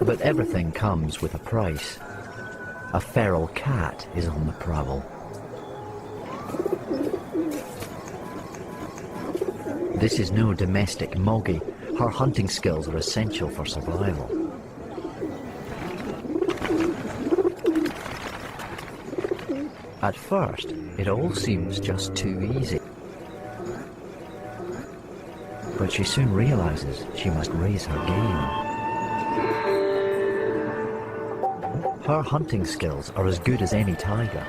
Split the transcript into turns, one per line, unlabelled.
But everything comes with a price. A feral cat is on the prowl. This is no domestic moggy. Her hunting skills are essential for survival. At first, it all seems just too easy. But she soon realizes she must raise her game. Her hunting skills are as good as any tiger.